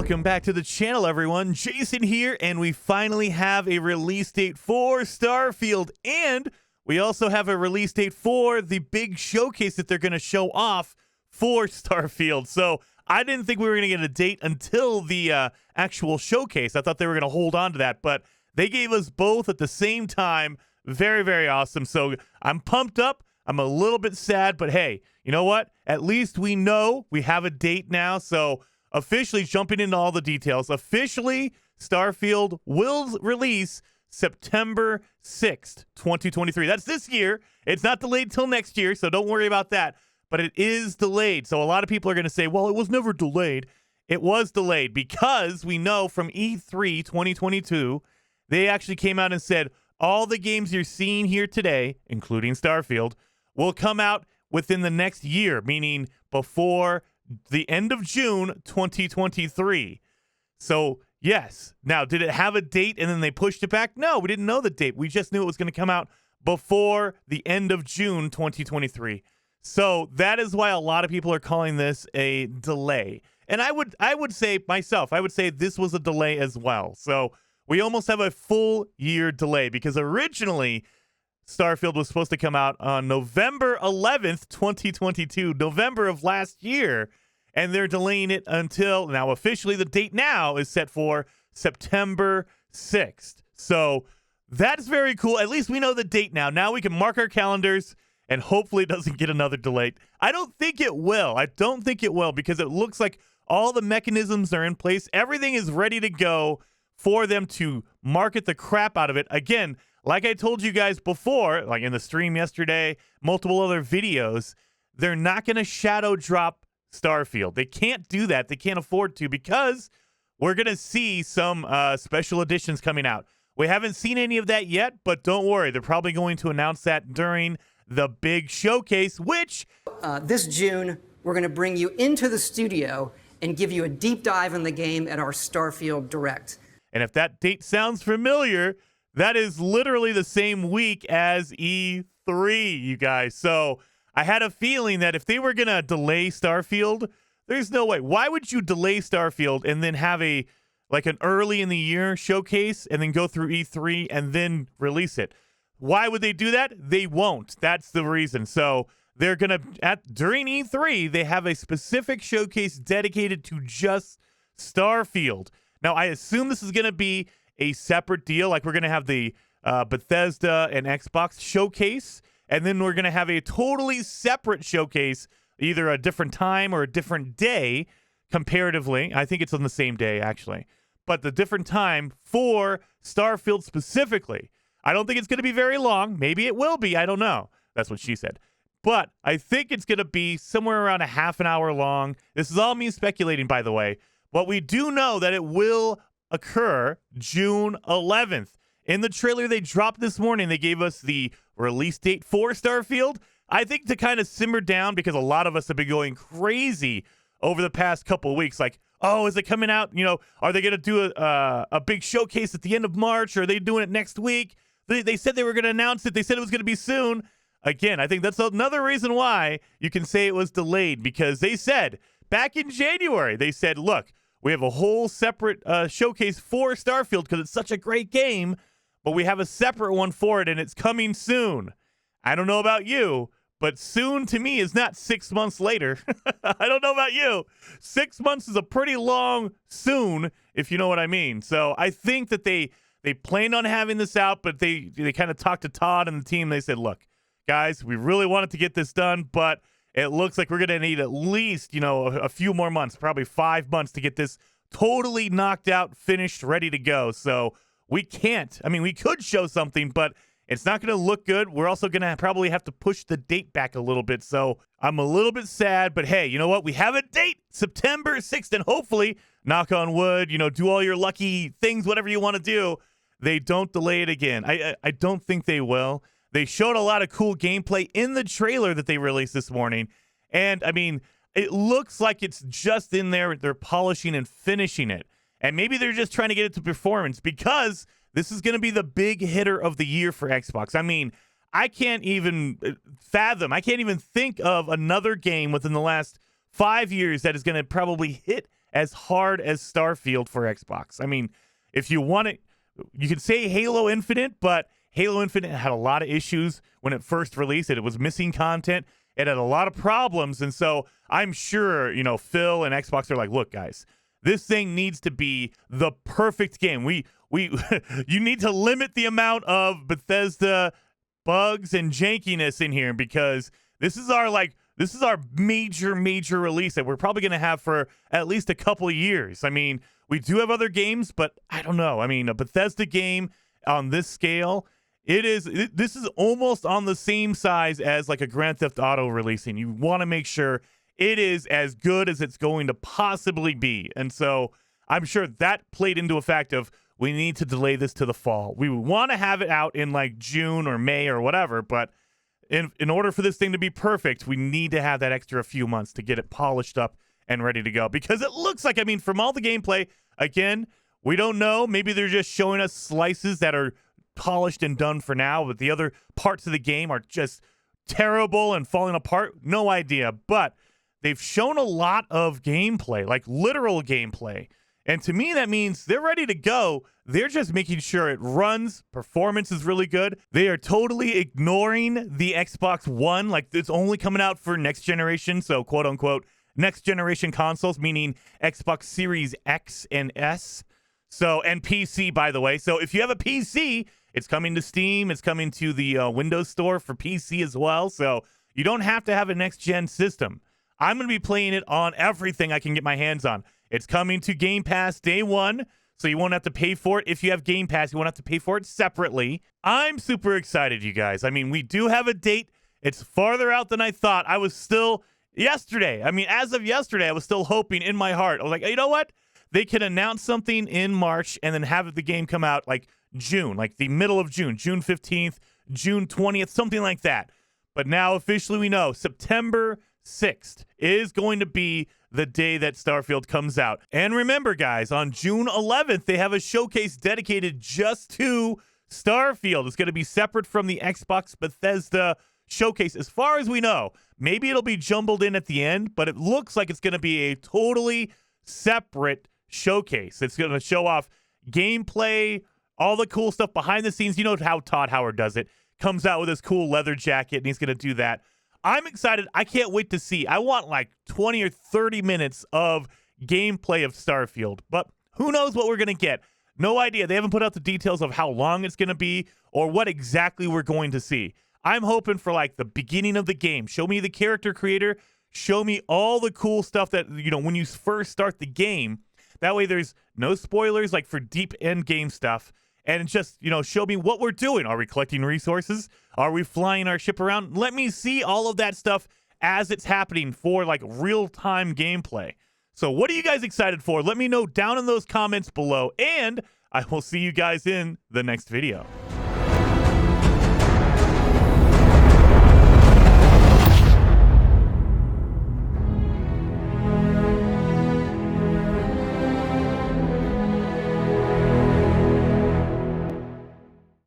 Welcome back to the channel, everyone. Jason here, and we finally have a release date for Starfield, and we also have a release date for the big showcase that they're going to show off for Starfield. So I didn't think we were going to get a date until the actual showcase. I thought they were going to hold on to that, but they gave us both at the same time. Very, very awesome. So I'm pumped up. I'm a little bit sad, but hey, you know what? At least we know we have a date now. So officially jumping into all the details, officially Starfield will release September 6th, 2023. That's this year. It's not delayed till next year, so don't worry about that. But it is delayed. So a lot of people are going to say, well, it was never delayed. It was delayed because we know from E3 2022, they actually came out and said all the games you're seeing here today, including Starfield, will come out within the next year, meaning before the end of June 2023. So, yes. Now, did it have a date and then they pushed it back? No, we didn't know the date. We just knew it was going to come out before the end of June 2023. So, that is why a lot of people are calling this a delay. And I would say myself, I would say this was a delay as well. So, we almost have a full year delay because originally Starfield was supposed to come out on November 11th, 2022, November of last year, and they're delaying it until now. Officially, the date now is set for September 6th. So that's very cool. At least we know the date now. Now we can mark our calendars, and hopefully it doesn't get another delay. I don't think it will. I don't think it will because it looks like all the mechanisms are in place. Everything is ready to go for them to market the crap out of it. Again, like I told you guys before, like in the stream yesterday, multiple other videos, they're not going to shadow drop Starfield. They can't do that. They can't afford to because we're going to see some special editions coming out. We haven't seen any of that yet, but don't worry. They're probably going to announce that during the big showcase, which this June, we're going to bring you into the studio and give you a deep dive in the game at our Starfield Direct. And if that date sounds familiar, that is literally the same week as E3, you guys. So I had a feeling that if they were going to delay Starfield, there's no way. Why would you delay Starfield and then have an early in the year showcase and then go through E3 and then release it? Why would they do that? They won't. That's the reason. So they're going to, during E3, they have a specific showcase dedicated to just Starfield. Now, I assume this is going to be a separate deal. Like we're going to have the Bethesda and Xbox showcase, and then we're going to have a totally separate showcase, either a different time or a different day comparatively. I think it's on the same day, actually. But the different time for Starfield specifically. I don't think it's going to be very long. Maybe it will be. I don't know. That's what she said. But I think it's going to be somewhere around a half an hour long. This is all me speculating, by the way. But we do know that it will occur June 11th. In the trailer they dropped this morning, they gave us the release date for Starfield. I think to kind of simmer down because a lot of us have been going crazy over the past couple of weeks. Like, oh, is it coming out? You know, are they going to do a big showcase at the end of March? Or are they doing it next week? They said they were going to announce it. They said it was going to be soon. Again, I think that's another reason why you can say it was delayed because they said back in January, they said, look, we have a whole separate showcase for Starfield because it's such a great game, but we have a separate one for it, and it's coming soon. I don't know about you, but soon to me is not 6 months later. I don't know about you. 6 months is a pretty long soon, if you know what I mean. So I think that they planned on having this out, but they kind of talked to Todd and the team. They said, look, guys, we really wanted to get this done, but it looks like we're going to need at least, a few more months, probably 5 months to get this totally knocked out, finished, ready to go. So we can't. I mean, we could show something, but it's not going to look good. We're also going to probably have to push the date back a little bit. So I'm a little bit sad, but hey, you know what? We have a date, September 6th, and hopefully, knock on wood, do all your lucky things, whatever you want to do. They don't delay it again. I don't think they will. They showed a lot of cool gameplay in the trailer that they released this morning. And, I mean, it looks like it's just in there. They're polishing and finishing it. And maybe they're just trying to get it to performance because this is going to be the big hitter of the year for Xbox. I mean, I can't even fathom. I can't even think of another game within the last 5 years that is going to probably hit as hard as Starfield for Xbox. I mean, if you want it, you could say Halo Infinite, but Halo Infinite had a lot of issues when it first released. It was missing content. It had a lot of problems. And so I'm sure, Phil and Xbox are like, look, guys, this thing needs to be the perfect game. We you need to limit the amount of Bethesda bugs and jankiness in here, because this is our major release that we're probably going to have for at least a couple of years. I mean, we do have other games, but I don't know. I mean, a Bethesda game on this scale, this is almost on the same size as like a Grand Theft Auto releasing. You want to make sure it is as good as it's going to possibly be. And so I'm sure that played into a fact of, we need to delay this to the fall. We want to have it out in like June or May or whatever, but in order for this thing to be perfect, we need to have that extra few months to get it polished up and ready to go. Because it looks like, I mean, from all the gameplay, again, we don't know. Maybe they're just showing us slices that are polished and done for now, but the other parts of the game are just terrible and falling apart. No idea. But they've shown a lot of gameplay, like literal gameplay. And to me, that means they're ready to go. They're just making sure it runs. Performance is really good. They are totally ignoring the Xbox One. Like, it's only coming out for next generation. So, quote unquote, next generation consoles, meaning Xbox Series X and S. So, and PC, by the way. So if you have a PC, it's coming to Steam. It's coming to the Windows Store for PC as well. So you don't have to have a next gen system. I'm going to be playing it on everything I can get my hands on. It's coming to Game Pass day one, so you won't have to pay for it. If you have Game Pass, you won't have to pay for it separately. I'm super excited, you guys. I mean, we do have a date. It's farther out than I thought. I was still, yesterday, I mean, as of yesterday, I was still hoping in my heart. I was like, you know what? They can announce something in March and then have the game come out like June, like the middle of June, June 15th, June 20th, something like that. But now officially we know September 6th is going to be the day that Starfield comes out. And remember, guys, on June 11th, they have a showcase dedicated just to Starfield. It's going to be separate from the Xbox Bethesda showcase, as far as we know. Maybe it'll be jumbled in at the end, but it looks like it's going to be a totally separate showcase. It's going to show off gameplay, all the cool stuff behind the scenes. You know how Todd Howard does it. Comes out with his cool leather jacket, and he's going to do that. I'm excited. I can't wait to see. I want like 20 or 30 minutes of gameplay of Starfield, but who knows what we're going to get. No idea. They haven't put out the details of how long it's going to be or what exactly we're going to see. I'm hoping for like the beginning of the game. Show me the character creator. Show me all the cool stuff that, when you first start the game. That way there's no spoilers like for deep end game stuff. And just, show me what we're doing. Are we collecting resources? Are we flying our ship around? Let me see all of that stuff as it's happening for like real-time gameplay. So what are you guys excited for? Let me know down in those comments below. And I will see you guys in the next video.